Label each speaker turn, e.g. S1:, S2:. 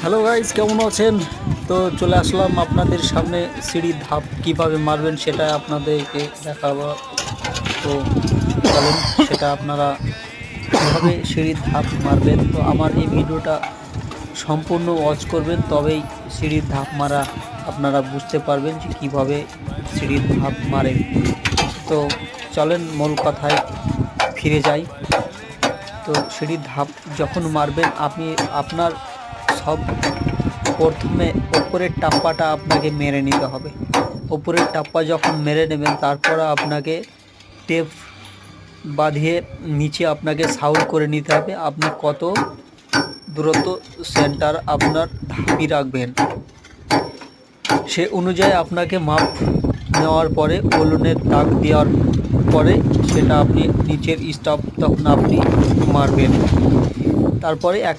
S1: Hello guys, কেমন আছেন? তো চলে আসলাম আপনাদের সামনে। সিঁড়ির ধাপ কিভাবে মারবেন সেটা আপনাদেরকে দেখাবো। তো চলেন, সেটা আপনারা কিভাবে সিঁড়ির ধাপ মারবেন, তো আমার এই ভিডিওটা সম্পূর্ণ ওয়াচ করবেন, তবেই সিঁড়ির ধাপ মারা আপনারা বুঝতে পারবেন যে কিভাবে সিঁড়ির ধাপ মারে। তো চলেন মূল কথায় ফিরে যাই। তো সিঁড়ির ধাপ যখন মারবেন, আপনি আপনার সব প্রথমে ওপরের টাপ্পাটা আপনাকে মেরে নিতে হবে। ওপরের টাপ্পা যখন মেরে নেবেন, তারপর আপনাকে টেপ বাঁধিয়ে নিচে আপনাকে সাউন্ড করে নিতে হবে আপনি কত দূরত্ব সেন্টার আপনার ধাপি রাখবেন। সে অনুযায়ী আপনাকে মাপ নেওয়ার পরে বলুনের দাগ দেওয়ার পরে সেটা আপনি নিচের স্টপ তখন আপনি মারবেন। তারপরে এক